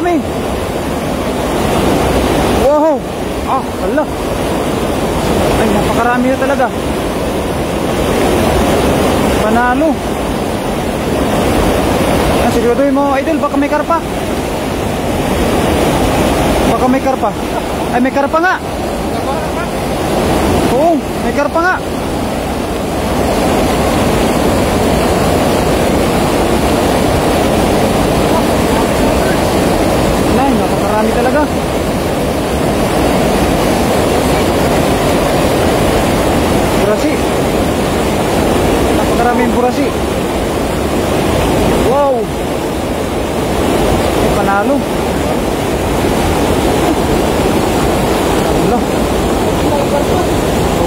napakarami. Wow. Ah, wala. Ay, napakarami na talaga. Panalo. Siguraduhin mo, idol, baka may karpa. Baka may karpa. Ay, may karpa nga. Oo, may karpa nga. Ay, napakarami talaga. Burasi. Napakaraming burasi. Wow. Panalo.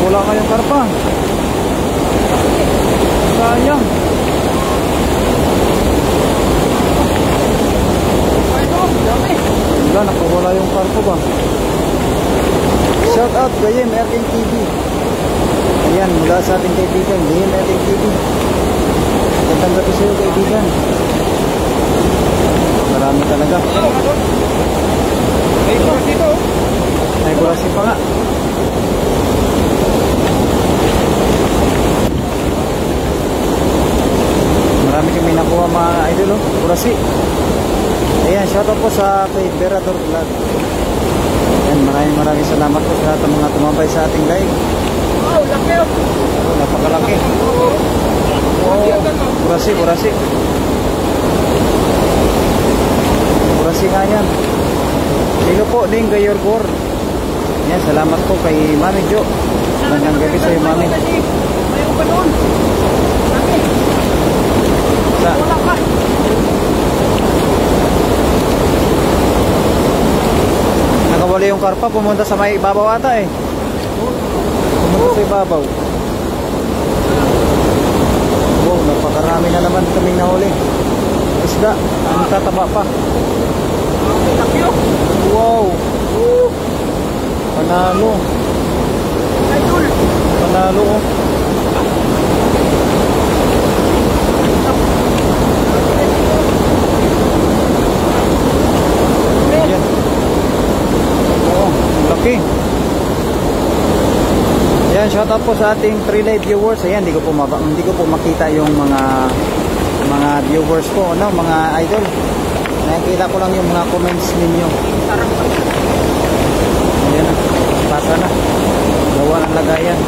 Wala kayong karpa. Sayang. Wala, nakawala yung karpa ba? Shout out Gayem Erking TV. Ayan, mula sa ating kaibigan Gayem Erking TV. Magandang gabi sa'yo, kaibigan. Marami talaga. May burasi pa nga. Marami kami nakuha mga idol, oh. Burasi. Ayan, shoutout po sa kay Berador Vlog. Ayan, maraming salamat po sa lahat ng mga tumambay sa ating live. Wow, laki, oh. Napakalaki. Oh, burasi. Burasi nga yan. Sino po, Ding Gayorgor. Yan, salamat po kay Mami Jo. Magandang gabi sa'yo, Mami. Ayaw pa doon. Wala pa. Nakawala yung karpa, pumunta sa may ibabaw ata eh. Pumunta sa ibabaw. Wow, napakarami na naman kaming nahuli. Isda, ang tataba pa. Wow. Panalo. Panalo, oh. Ayan. Oh, laki. Ayan, shout out po sa ating 3 live viewers. Ayan, hindi ko po makita yung mga viewers ko, no, mga idol. Nakikita ko lang yung mga comments ninyo. Ayan na, pasa na. Gawa ng lagayan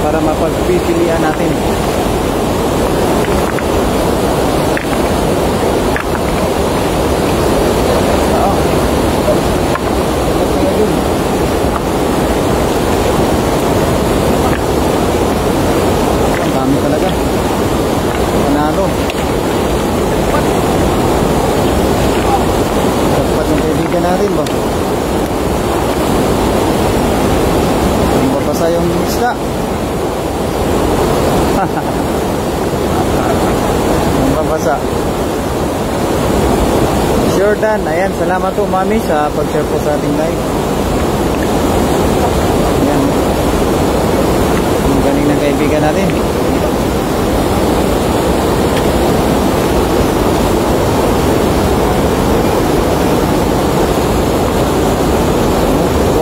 para mapagpipilian natin. Ang dami talaga. Panalo. Dapat yung kaibigan natin ba? Ang babasa yung isda. Ang babasa. Jordan, ayan, salamat po Mami sa pag-share po sa ating live. Ayan. Ang galing ng kaibigan natin.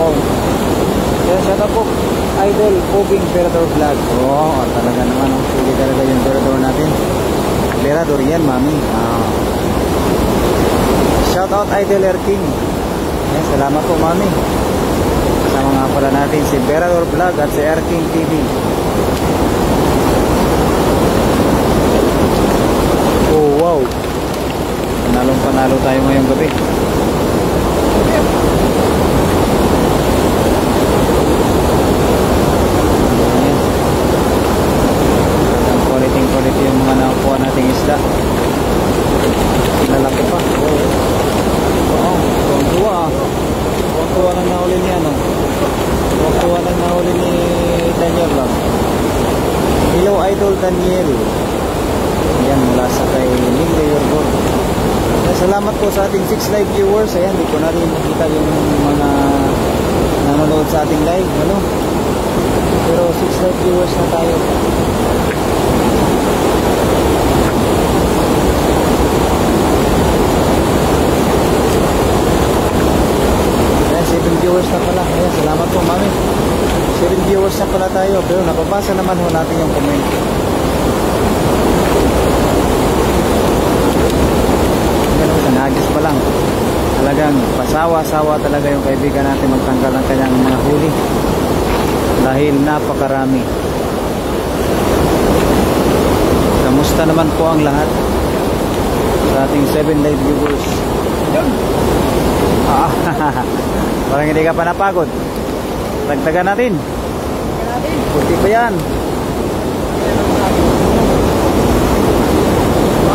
Wow. Ayan, shout out po Idol Poging Berador Vlog. Oh, talaga naman, oh. Sige talaga yung Berador natin. Berador yan, Mami. Shout out Idol Erking. Ayan, salamat po Mami. Kasama nga pala natin si Berador Vlog at si Erking TV. Oh wow, panalo tayo ngayong gabi. Ayan. Ang quality yung mga nakuha nating isda. Lalaki pa. Oo, tuwa lang nahuli niya, no? Tuwa lang nahuli ni Daniel lang. Hello Idol Daniel. Ayan, mula sa kay Ningde Yorgor. Salamat po sa ating 6 live viewers. Ayan, di ko na rin nakita yung mga nanonood sa ating live, ano? Pero 6 live viewers na tayo. viewers na pala. Ayan, salamat po, mami. 7 viewers na pala tayo. Pero napabasa naman ho natin yung comment. Ayan, sa nagis pa lang. Talagang pasawa-sawa talaga yung kaibigan natin magtanggal ng kanyang mga huli. Dahil napakarami. Kamusta naman po ang lahat sa ating 7 live viewers? Parang hindi ka pa napagod. Dagdagan natin. Puti pa yan.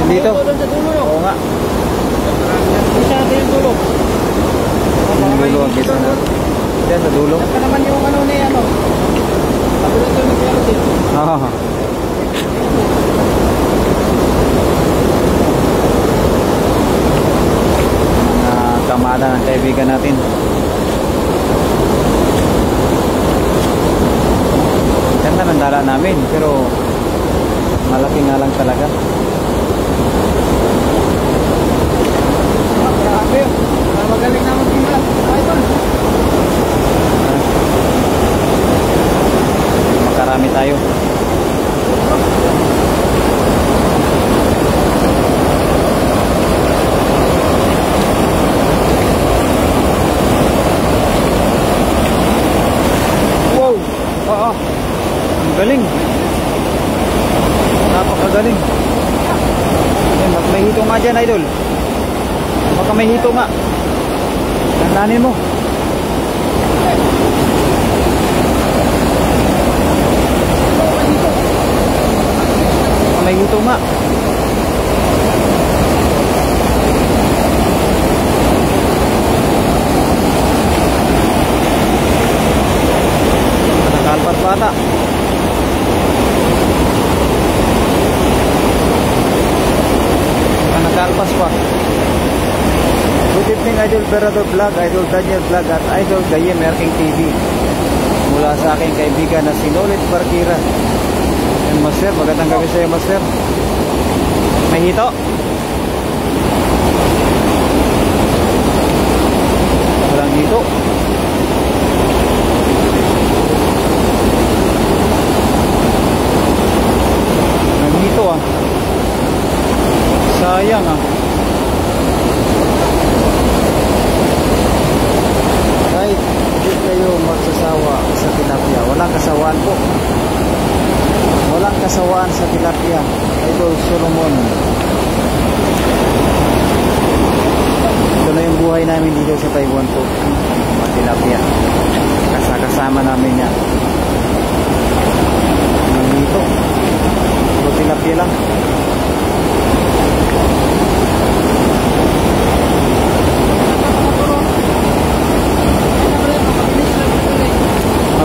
Dito. Oo nga. Isa natin yung dulo. Yung dulo ang isa na. Diyan sa dulo. Saka naman yung ano na yan, oh. Tapos ito yung pero dito. Oo. Kamada ng kaibigan natin. Ganda ng dala namin, pero malaki nga lang talaga. Grabe. Magaling na mag-tingnan. Idol. Makarami tayo. Oo. Ang galing. Napakagaling. Ayan, baka may hito nga dyan, idol. Baka may hito nga. Tandaanin mo. Baka may hito nga. Kalpat bata. Nakalpas pa. Good evening, Idol Berador Vlog, Idol Daniel Vlog at Idol Gayemer King TV. Mula sa aking kaibigan na si Nolit Barkira. Yan, Master, magandang gabi sa iyo, Master. May hito? Walang hito. Nandito ah. Sayang ah. Kahit hindi kayo magsasawa sa tilapia, walang kasawaan po. Walang kasawaan sa tilapia. Idol Solomon. Ito na yung buhay namin dito sa Taiwan po. Mga tilapia. Kasama namin yan. Nandito. Ito tilapia lang.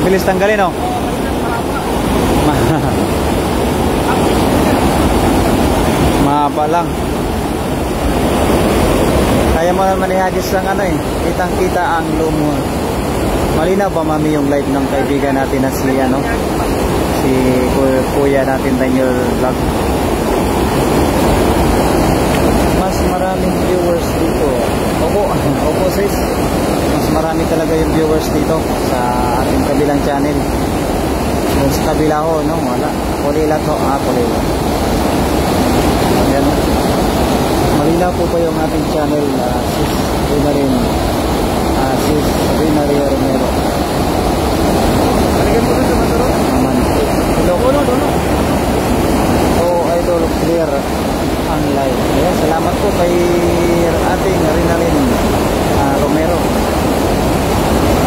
Mabilis tanggalin, oh. Mahaba lang. Kaya mo naman ihagis lang ano eh. Kitang kita ang lumo. Malinaw ba, mami, yung live ng kaibigan natin na si ano? Si kuya natin, Daniel Vlog. Mas maraming viewers dito. Opo sis. Mas marami talaga yung viewers dito sa ating kabilang channel. Yung sa kabila ho, no? Wala. Kulila to. Kulila. Ayan. Malinaw po ba yung ating channel, sis Rina rin. Sis Rina Ria Romero. Balikan mo sa Maturo. Naman. Hello. Oo, idol, clear ang live. Ayan, salamat po kay ating Rina rin. Romero.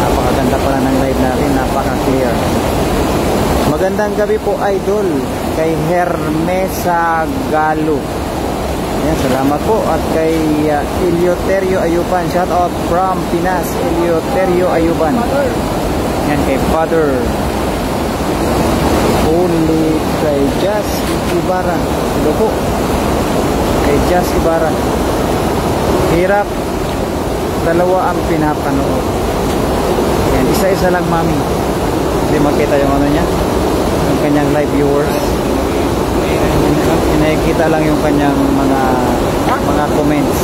Napakaganda pala ng live natin, napaka-clear. Magandang gabi po, idol, kay Hermesa Galo. Ayan, salamat po. At kay Eleuterio Ayuban, shout out from Pinas, Eleuterio Ayuban. Ayan, kay Father. Only kay Jazz Ibarra. Hello po kay Jazz Ibarra. Hirap dalawa ang pinapanood. Yan, isa-isa lang, mami. Hindi makita yung ano niya, yung kanyang live viewers. Nakikita lang yung kanyang mga comments.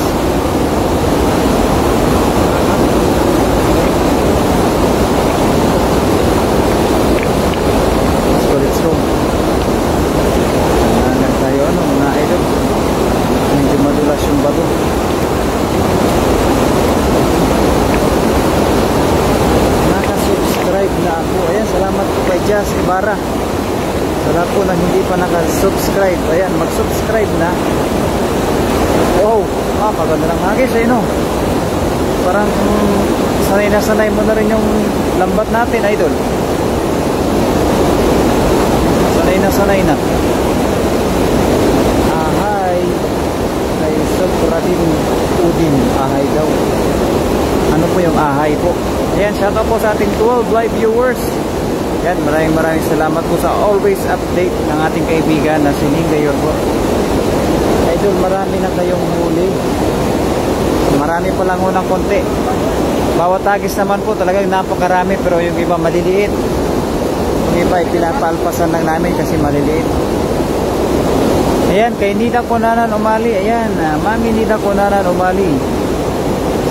Elias Ibarra. Sa lahat po na hindi pa naka-subscribe, ayan, mag-subscribe na. Wow, kaganda ng hagis eh, no? Parang sanay na sanay mo na rin yung lambat natin, idol. Sanay na sanay na. Ahay ay Sobradin Udin. Ahay daw. Ano po yung ahay po? Ayan, shout out po sa ating 12 live viewers. Yan, maraming salamat po sa always update ng ating kaibigan na si Ninga Yorgo. Idol, marami na kayong huli. Marami pa lang unang konti. Bawat tagis naman po talagang napakarami, pero yung iba maliliit. Yung iba ay pinapalpasan lang namin kasi maliliit. Ayan, kay Nida Conanan Umali. Ayan, Mami Nida Conanan Umali.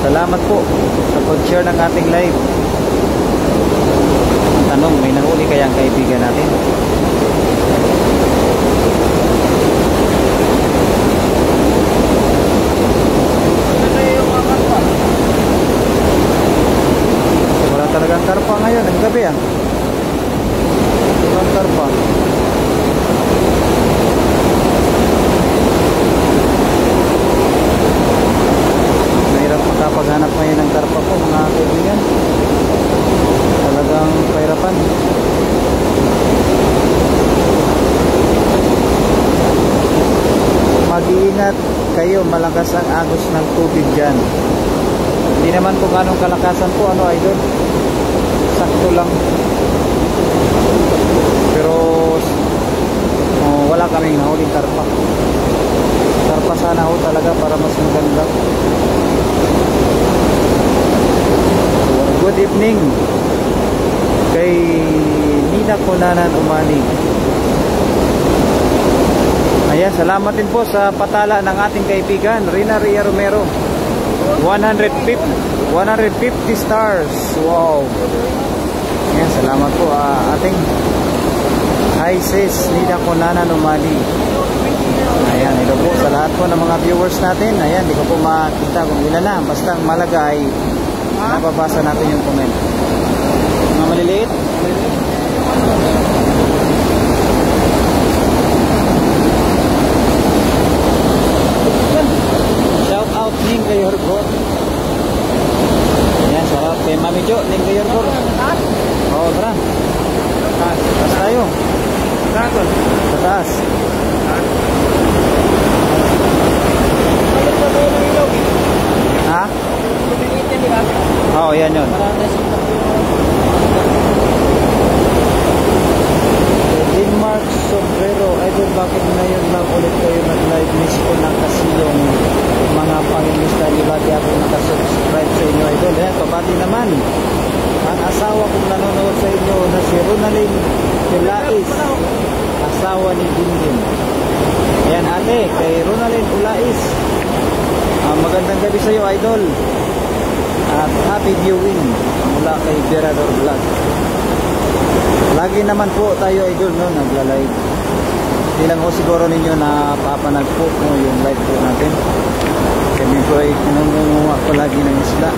Salamat po sa pag-share ng ating live. Tanong, may nahuli kaya ang kaibigan natin? Wala talagang karpa ngayon, ang gabi ah. Walang karpa. Mahirap makapaghanap ngayon ng karpa po mga kaibigan. Talagang kahirapan. Mag-iingat kayo, malakas ang agos ng tubig dyan. Hindi naman kung anong kalakasan po, ano idol, sakto lang. Pero wala kaming nahuling karpa. Karpa sana ho talaga para mas maganda. Good evening kay Nina Conanan Umani. Ayan, salamat din po sa patala ng ating kaibigan Rina Ria Romero. 150 stars. Wow. Ayan, salamat po ating hi sis Nina Conanan Umani. Ayan, ito po sa lahat po ng mga viewers natin. Ayan, di ko po makita kung ilan na. Basta malaga ay nababasa natin yung comment. Mga maliliit. Shout out Ning Kayorgo. Ayan, shout out kay Mami Jo Ning Kayorgo. Oo, tara. Taas tayo. Sa taas. Ha? Oo, yan yun. Denmark Sombrero. Idol, bakit ngayon lang ulit kayo nag-live? Miss ko na kasi yung mga pangimista. Ibati ako nakasubscribe sa inyo, idol. Ayan, pabati naman ang asawa kong nanonood sa inyo na si Ronalyn Ulais, asawa ni Dindim. Ayan ate, kay Ronalyn Ulais, magandang gabi sa iyo, idol, at happy viewing mula kay Berador Vlog. Lagi naman po tayo, idol, no, nagla-live. Hindi lang ko siguro ninyo na papanag po, no, yung live po natin. Kami po ay pinungunguha ko lagi ng isla.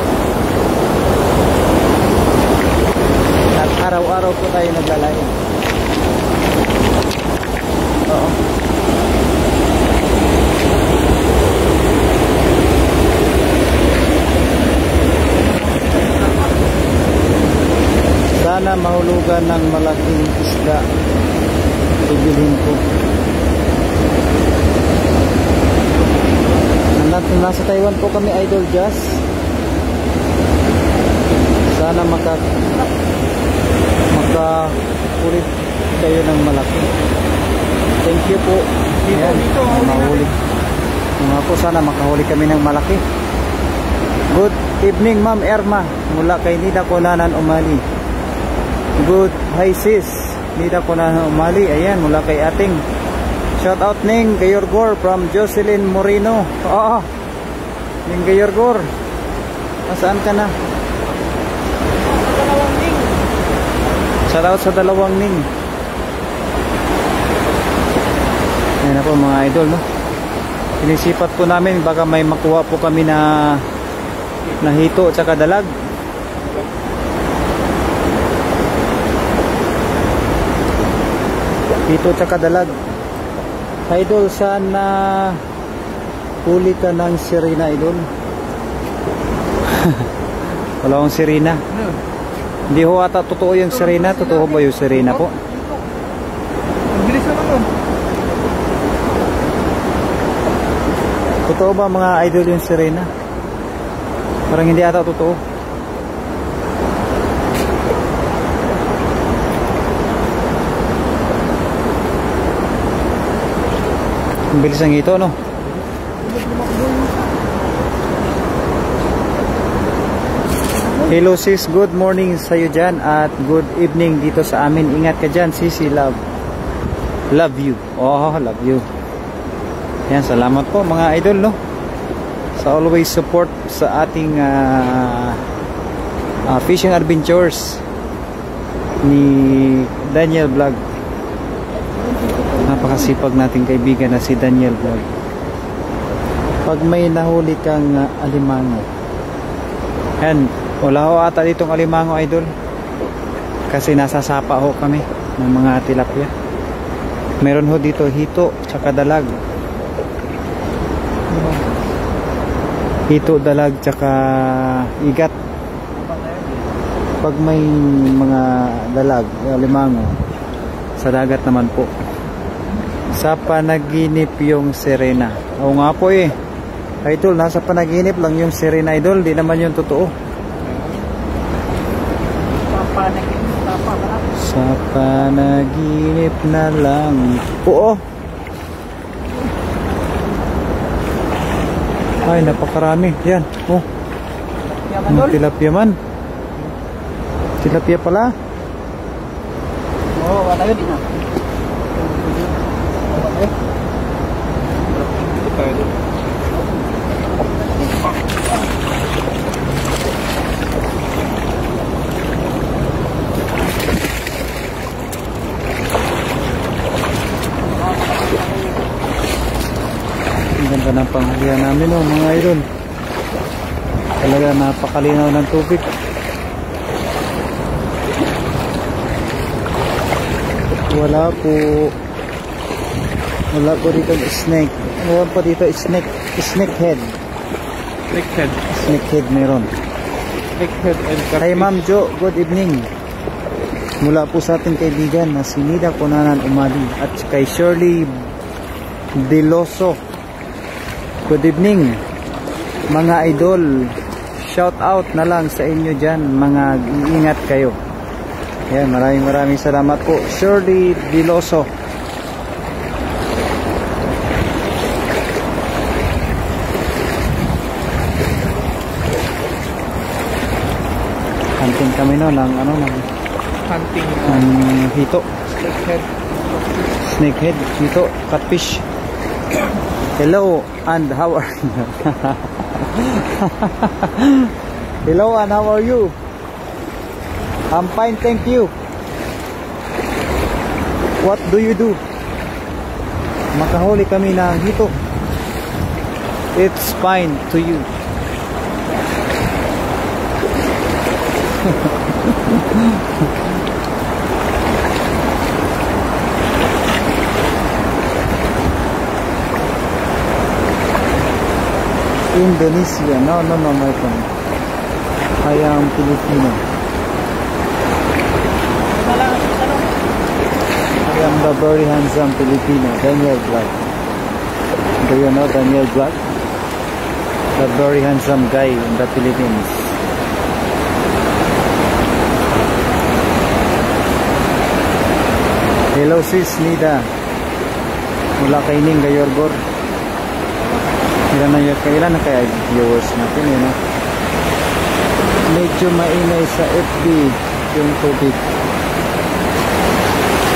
At araw-araw po tayo nagla-live. Oo. Sana mahulugan ng malaking isda. Ibilhin ko. Nasa Taiwan po kami, Idol Jazz. Sana makakulit kayo ng malaki. Thank you po. Ayan, mahuli. Mga po, sana makahuli kami ng malaki. Good evening, Ma'am Erma, mula kay Nida Conanan Umali. Good, hi sis Nida Conanan Umali. Ayan, mula kay ating shout out Ning Gayorgor from Jocelyn Moreno. Oo, Ning Gayorgor, nasaan ka na? Shout out sa dalawang Ning. Ayan na po mga idol, no? Sinisipat po namin baka may makuha po kami na hito at saka dalag. Hito tsaka dalag. Idol, sana huli ka ng sirena, idol. Wala akong sirena. Hindi ho ata totoo yung sirena. Totoo ba yung sirena po? Ang bilis naman nun. Totoo ba mga idol yung sirena? Parang hindi ata totoo. Ang bilis ng ito, no? Hello sis, good morning sa'yo dyan at good evening dito sa amin. Ingat ka dyan, sisi, love. Love you. Oh, love you. Yan, salamat po mga idol, no? Sa always support sa ating fishing adventures ni Daniel Vlog. Napakasipag nating kaibigan na si Daniel Vlog. Pag may nahuli kang alimango, yan, wala ho ata ditong alimango, idol, kasi nasasapa ho kami ng mga tilapia. Meron ho dito hito tsaka dalag. Hito, dalag tsaka igat. Pag may mga dalag, alimango, sa dagat naman po. Sa panaginip yung sirena. Oo nga po eh, idol, nasa panaginip lang yung sirena, idol. Di naman yung totoo. Sa panaginip na lang. Oo. Ay, napakarami. Yan. Oh. Tilapia man. Tilapia pala. Oo, wala yun. Ang ganda ng panghulihan namin, oh, mga idol. Talaga napakalinaw ng tubig. Wala po dito snake. Meron pa dito snake head. Snake head meron. Hi Ma'am Jo, good evening. Mula po sa ating kaibigan na si Nida Kunanan Umali at kay Shirley Deloso. Good evening mga idol. Shout out na lang sa inyo dyan, mga iingat kayo. Yan, maraming salamat po Shirley Deloso. Hunting kami no ng Hunting. Hito. Snakehead, hito, catfish. Hello and how are you? Hello and how are you? I'm fine, thank you. What do you do? Makahuli kami ng hito. It's fine to you. Indonesia. No, my friend. I am Filipino. I am the very handsome Filipino, Daniel Vlog. Do you know Daniel Vlog? The very handsome guy in the Philippines. Hello sis Nida. Mula kay Ning Gayorbor. Kailan na kaya viewers natin yun, no? Medyo maingay sa FB yung tubig.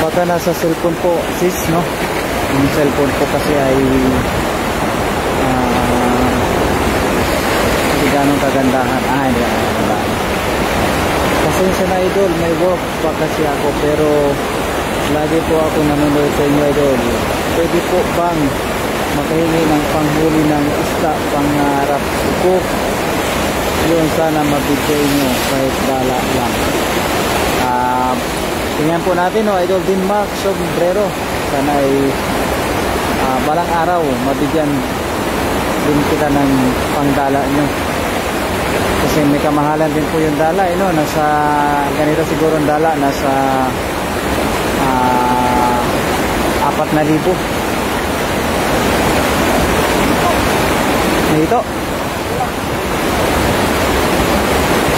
Pagka nasa cellphone po sis, no? Yung cellphone po kasi ay hindi ganong kagandahan. Hindi ganong kagandahan. Pasensya na idol, may work pa kasi ako, pero lagi po ako nanonood sa inyo idol. Pwede po bang makahingi ng panghuli ng isda, pangarap ko? Yun, sana mabigay nyo kahit bala lang. Tingnan po natin, no, Idol Denmark sombrero. Sana ay balang araw mabigyan din kita ng pangdala nyo. Kasi may kamahalan din po yung dala, no? Nasa ganito siguro ang dala, nasa 4,000. Ito.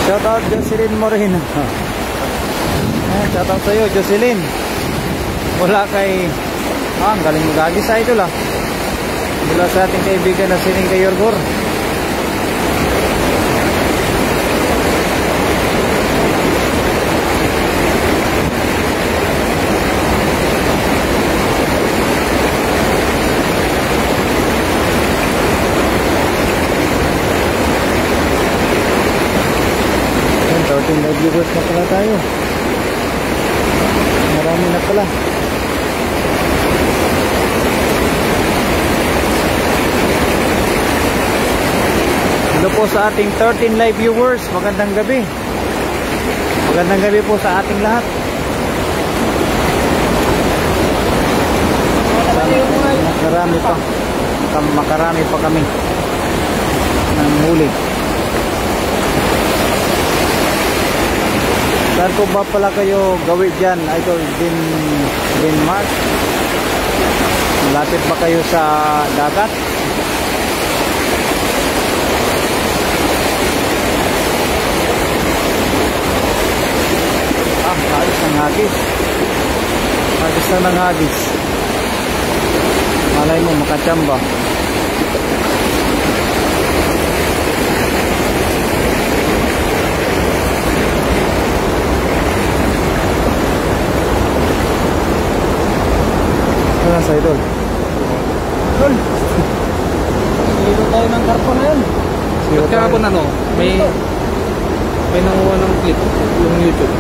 Shout out Jocelyn Moreno. Shout out sa'yo Jocelyn. Wala kay ang galing mag-agis sa idol mula sa ating kaibigan na sining kay Yorgor. Live viewers na pala tayo. Marami na pala. Hello po sa ating 13 live viewers. Magandang gabi. Magandang gabi po sa ating lahat. Makarami pa kami ng huli. Saan po ba pala kayo gawin dyan, Idol Denmark? Malapit ba kayo sa dagat? Hagis ng hagis. Hagis na ng hagis. Malay mo makachamba. Ano sa idol? Idol! Silo tayo ng karpo na yun. Kaya po na no, may nanguha ng clip yung YouTube.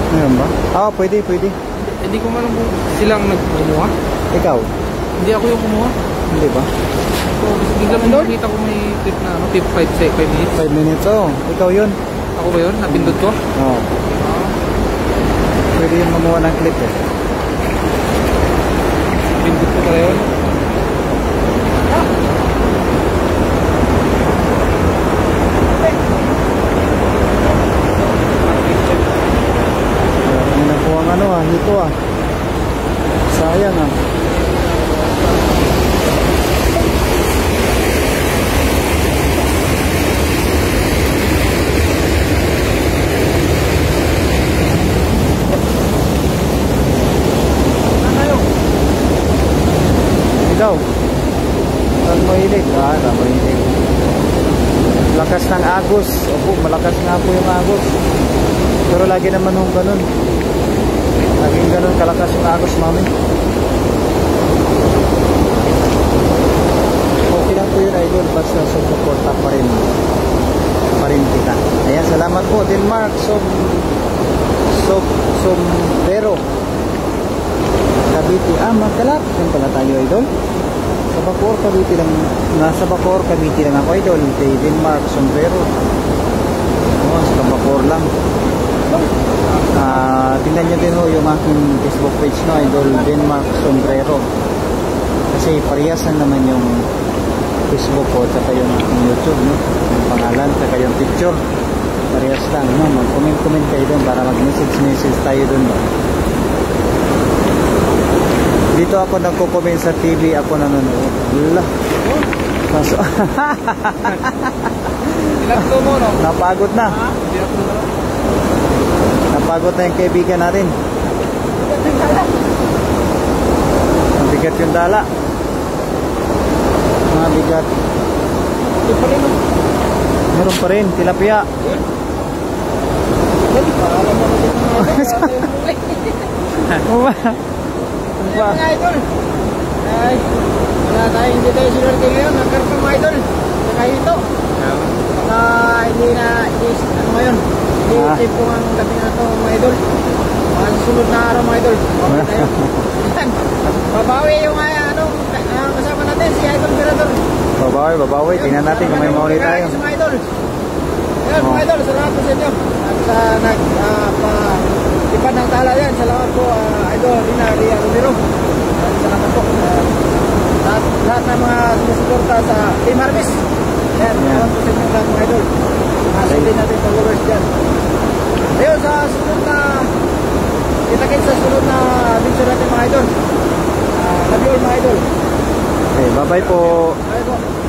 Ngayon ba? Pwede. Hindi ko alam kung silang nagkumuha. Ikaw? Hindi ako yung kumuha. Hindi ba? So, bigla mo nakita ko may clip na 5 minutes. 5 minutes, ikaw yun. Ako ba yun? Napindot ko? Oo. Pwede yung mamuha ng clip Napindot ko pala yun. Hito sayang ikaw saan mo hilig? Mahilig lakas ng agos. Opo, malakas nga po yung agos, pero lagi naman yung ganun. Laging ganun kalakas yung agos, mami. Okay lang po yun, idol. Basta suporta pa rin kita. Ayan, salamat po Denmark sombrero Cavite. Magkalap yan pala tayo, idol. Sa Bacoor, Cavite lang. Nasa Bacoor, Cavite lang ako, idol. Kay Denmark sombrero. Sa Bacoor lang. Tingnan nyo din yung aking Facebook page, no, Idol Denmark sombrero. Kasi pariyasan naman yung Facebook ko at saka yung aking YouTube, no? Yung pangalan, saka yung picture. Parehas lang, no? Mag-comment kayo doon para mag-message tayo doon, no? Dito ako nagko-comment sa TV, ako nanonood. Wala. Kaso Ilapto mo, no? napagod na. Napagod na yung kaibigan natin. Mabigat yung dala. Mabigat. Meron pa rin, tilapia. Mga idol. Ay, wala tayo, hindi tayo sinurte ngayon. Nagkarpa mga idol. Saka ito. Hindi ano ngayon. Hindi tipo ang gabi na ito mga idol. Mga susunod na araw mga idol. Babawi tayo. Babawi yung kasama natin, si Idol Mirador. Babawi. Tingnan natin kung may mahuli tayo. Mga idol. Ayan mga idol, salamat po sa inyo. At laban ng tala yan. Salamat po, Idol Lina Ria Romero. Salamat po. Lahat ng mga sumusuporta sa Team Harvest. Yan, salamat po sa inyo lahat mga idol. Masuli natin followers dyan. Ayun, sa sunod na kita-kits sa sunod na video natin mga idol. Love you all mga idol. Okay, bye-bye po. Bye po.